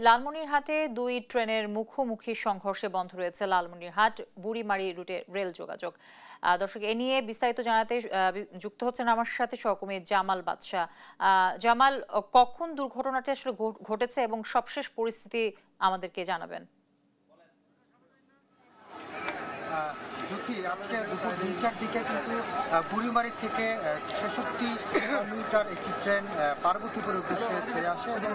লালমনিরহাটে দুই ট্রেনের মুখোমুখি সংঘর্ষে বন্ধ রয়েছে লালমনিরহাট বুড়িমারি রুটে রেল যোগাযোগ। দর্শক, এ নিয়ে বিস্তারিত জানাতে যুক্ত হচ্ছেন আমার সাথে সহকর্মী জামাল বাদশা। জামাল, কখন দুর্ঘটনাটি আসলে ঘটেছে এবং সবশেষ পরিস্থিতি আমাদেরকে জানাবেন। আজকে দুপুর 2টার দিকে কিন্তু বুড়িমারি থেকে 66 মিটার একটি ট্রেন পার্বতীপুরের উদ্দেশ্যে ছেড়ে আসে এবং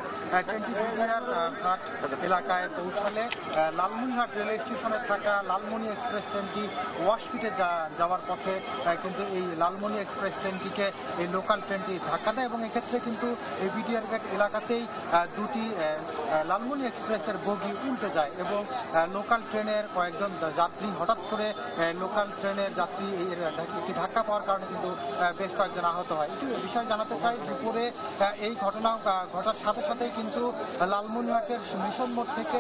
ট্রেনটি বুড়িয়ারহাট এলাকায় পৌঁছালে লালমনিরহাট রেলওয়ে স্টেশনে থাকা লালমনি এক্সপ্রেস ট্রেনটি ওয়াশফিটে যাওয়ার পথে কিন্তু এই লালমনি এক্সপ্রেস ট্রেনটিকে এই লোকাল ট্রেনটি ধাক্কা দেয় এবং এক্ষেত্রে কিন্তু এই বিডিআর গেট এলাকাতেই দুটি লালমনি এক্সপ্রেসের বগি উল্টে যায় এবং লোকাল ট্রেনের কয়েকজন যাত্রী হঠাৎ করে লোকাল ট্রেনের যাত্রী একটি ধাক্কা পাওয়ার কারণে কিন্তু বেশ কয়েকজন আহত হয়। একটু বিষয় জানাতে চাই, দুপুরে এই ঘটনা ঘটার সাথে সাথেই কিন্তু লালমনিরহাটের মিশন মোড় থেকে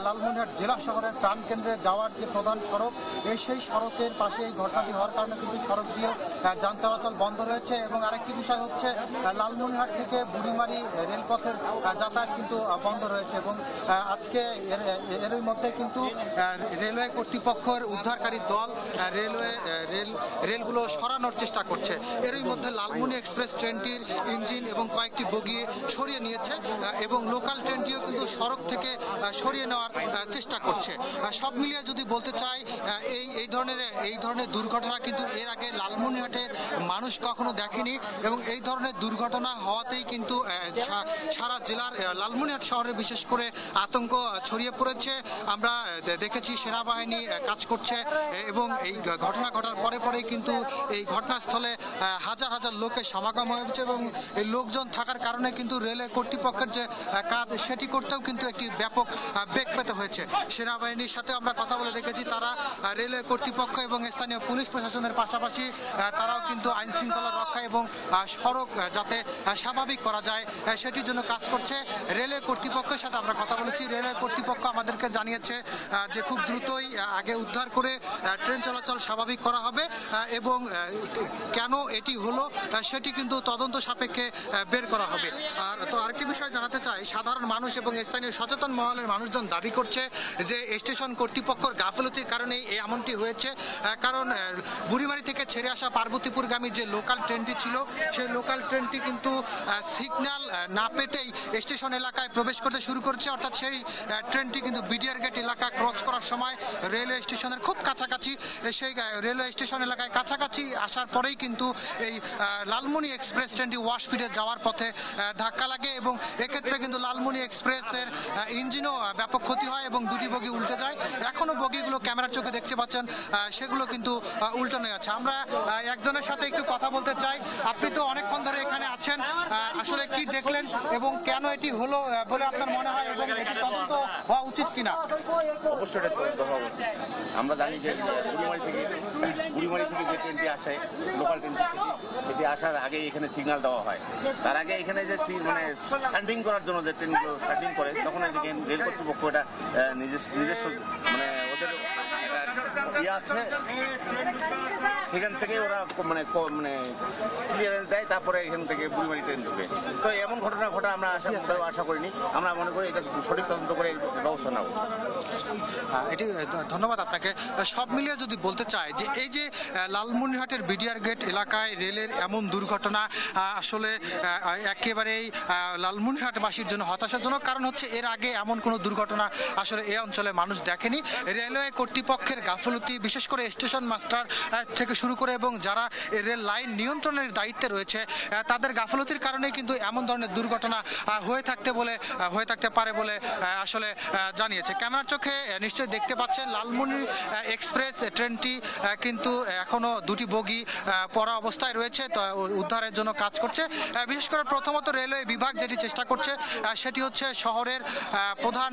লালমনিরহাট জেলা শহরের প্রাণকেন্দ্রে যাওয়ার যে প্রধান সড়ক, সেই সড়কের পাশে এই ঘটনাটি হওয়ার কারণে কিন্তু সড়ক দিয়েও যান চলাচল বন্ধ রয়েছে। এবং আরেকটি বিষয় হচ্ছে লালমনিরহাট থেকে বুড়িমারি রেলপথের যাতায়াত কিন্তু বন্ধ রয়েছে এবং আজকে এরই মধ্যে কিন্তু রেলওয়ে কর্তৃপক্ষের উদ্ধারকারী দল রেলগুলো সরানোর চেষ্টা করছে। এরই মধ্যে লালমনি এক্সপ্রেস ট্রেনটির ইঞ্জিন এবং কয়েকটি বগি সরিয়ে নিয়েছে এবং লোকাল ট্রেনটিও কিন্তু সড়ক থেকে সরিয়ে নেওয়ার চেষ্টা করছে। সব মিলিয়ে যদি বলতে চাই, এই ধরনের দুর্ঘটনা কিন্তু এর আগে লালমনিরহাটের মানুষ কখনো দেখেনি এবং এই ধরনের দুর্ঘটনা হওয়াতেই কিন্তু সারা জেলার লালমনিরহাট শহরে বিশেষ করে আতঙ্ক ছড়িয়ে পড়েছে। আমরা দেখেছি সেনাবাহিনী কাজ করছে এবং এই ঘটনা ঘটার পরেই কিন্তু এই ঘটনাস্থলে হাজার হাজার লোকের সমাগম হয়েছে এবং এই লোকজন থাকার কারণে কিন্তু রেলওয়ে কর্তৃপক্ষের যে কাজ সেটি করতেও কিন্তু একটি ব্যাপক বেগ পেতে হয়েছে। সেনাবাহিনীর সাথে আমরা কথা বলে দেখেছি, তারা রেলওয়ে কর্তৃপক্ষ এবং স্থানীয় পুলিশ প্রশাসনের পাশাপাশি তারাও কিন্তু আইন শৃঙ্খলা রক্ষা এবং সড়ক যাতে স্বাভাবিক করা যায় সেটির জন্য কাজ করছে। রেলওয়ে কর্তৃপক্ষের সাথে আমরা কথা বলেছি, রেলওয়ে কর্তৃপক্ষ আমাদেরকে জানিয়েছে যে খুব দ্রুতই আগে উদ্ধার করে ট্রেন চলাচল স্বাভাবিক করা হবে এবং কেন এটি হলো সেটি কিন্তু তদন্ত সাপেক্ষে বের করা হবে। আর তো আরেকটি বিষয় জানাতে চাই, সাধারণ মানুষ এবং স্থানীয় সচেতন মহলের মানুষজন দাবি করছে যে স্টেশন কর্তৃপক্ষের গাফিলতির কারণেই এমনটি হয়েছে। কারণ বুড়িমারি থেকে ছেড়ে আসা পার্বতীপুরগামী যে লোকাল ট্রেনটি ছিল, সেই লোকাল ট্রেনটি কিন্তু সিগন্যাল না পেতেই স্টেশন এলাকায় প্রবেশ করতে শুরু করেছে। অর্থাৎ সেই ট্রেনটি কিন্তু বিডিআর গেট এলাকা ক্রস করার সময় রেলওয়ে স্টেশনের খুব কাছাকাছি, সেই রেলওয়ে স্টেশন এলাকায় কাছাকাছি আসার পরেই কিন্তু এই লালমনি এক্সপ্রেস ট্রেনটি ওয়াশফিটে যাওয়ার পথে ধাক্কা লাগে এবং এক্ষেত্রে কিন্তু লালমনি এক্সপ্রেসের ইঞ্জিনও ব্যাপক ক্ষতি হয় এবং দুটি বগি উল্টে যায়। এখনো বগিগুলো ক্যামেরার চোখে দেখতে পাচ্ছেন, সেগুলো কিন্তু উল্টানো আছে। আমরা একজনের সাথে একটু কথা বলতে চাই। আপনি তো অনেকক্ষণ ধরে এখানে আছেন, আসলে কি দেখলেন এবং কেন এটি হলো বলে আপনার মনে হয় এবং এটি তদন্ত হওয়া উচিত কিনা? অবশ্যই এটা তদন্ত হওয়া উচিত। আমরা জানি যে বুড়িমারি থেকে যে ট্রেনটি আসে, লোকাল ট্রেনটি, সেটি আসার আগে এখানে সিগন্যাল দেওয়া হয়। তার আগে এখানে যে স্ট্যান্ডিং করার জন্য যে ট্রেনগুলো স্ট্যান্ডিং করে, তখন এদিকে রেল কর্তৃপক্ষ এটা নিজস্ব মানে ওদের ইয়ে আছে, সেখান থেকে ওরা মানে ক্লিয়ারেন্স দেয়, তারপরে এখান থেকে বুড়িমারি ট্রেন ঢুকে। তো এমন ঘটনা ঘটা আমরা আশা করিনি। আমরা মনে করি এটা সঠিক তদন্ত করে ব্যবস্থা নেওয়া উচিত। এটি ধন্যবাদ আপনাকে। সব মিলিয়ে যদি বলতে চাই যে এই যে লালমনিরহাটের বিডিআর গেট এলাকায় রেলের এমন দুর্ঘটনা আসলে একেবারেই লালমনিরহাটবাসীর জন্য হতাশাজনক। কারণ হচ্ছে এর আগে এমন কোনো দুর্ঘটনা আসলে এই অঞ্চলে মানুষ দেখেনি। রেলওয়ে কর্তৃপক্ষের গাফলতি, বিশেষ করে স্টেশন মাস্টার থেকে শুরু করে এবং যারা রেল লাইন নিয়ন্ত্রণের দায়িত্বে রয়েছে, তাদের গাফলতির কারণে কিন্তু এমন ধরনের দুর্ঘটনা হয়ে থাকতে পারে বলে আসলে জানিয়েছে। ক্যামেরার চোখে নিশ্চয়ই দেখতে পাচ্ছেন লালমনি এক্সপ্রেস ট্রেনটি কিন্তু এখনো দুটি বগি পড়া অবস্থায় রয়েছে, তো উদ্ধারের জন্য কাজ করছে। বিশেষ করে প্রথমত রেলওয়ে বিভাগ যেটি চেষ্টা করছে সেটি হচ্ছে শহরের প্রধান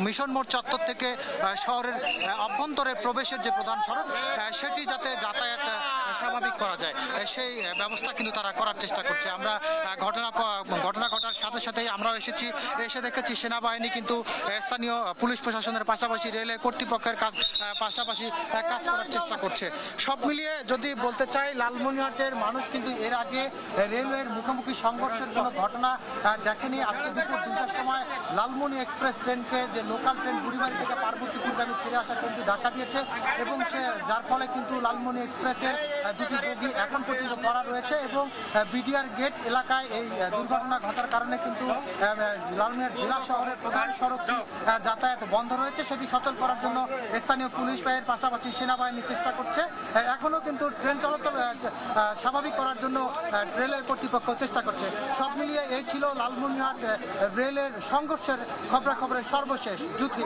মিশন মোড় চত্বর থেকে শহরের অভ্যন্তরে প্রবেশের যে প্রধান সড়ক, সেটি যাতে যাতায়াত স্বাভাবিক করা যায় সেই ব্যবস্থা কিন্তু তারা করার চেষ্টা করছে। আমরা ঘটনা ঘটার সাথে সাথেই আমরাও এসে দেখেছি সেনাবাহিনী কিন্তু স্থানীয় পুলিশ প্রশাসনের পাশাপাশি রেলওয়ে কর্তৃপক্ষের পাশাপাশি কাজ করার চেষ্টা করছে। সব মিলিয়ে যদি বলতে চাই, লালমনিরহাটের মানুষ কিন্তু এর আগে রেলওয়ের মুখোমুখি সংঘর্ষের কোনো ঘটনা দেখেনি। আজকে দুপুর 2টার সময় লালমনি এক্সপ্রেস ট্রেনকে, যে লোকাল ট্রেন বুড়িমারি থেকে পার্বতীপুরগামী ছেড়ে আসা ট্রেনটি ধাক্কা দিয়েছে এবং যার ফলে কিন্তু লালমনি এক্সপ্রেসের দুটি বগি এখন পর্যন্ত করা রয়েছে এবং বিডিআর গেট এলাকায় এই দুর্ঘটনা ঘটার কারণে কিন্তু লালমনিরহাট জেলা শহরের প্রধান সড়কটি যাতায়াত বন্ধ রয়েছে। সেটি সচল করার জন্য স্থানীয় পুলিশ বাহিনীর পাশাপাশি সেনাবাহিনী চেষ্টা করছে। এখনও কিন্তু ট্রেন চলাচল স্বাভাবিক করার জন্য রেলের কর্তৃপক্ষ চেষ্টা করছে। সব মিলিয়ে এই ছিল লালমনিরহাট রেলের সংঘর্ষের খবরাখবরের সর্বশেষ জুথি।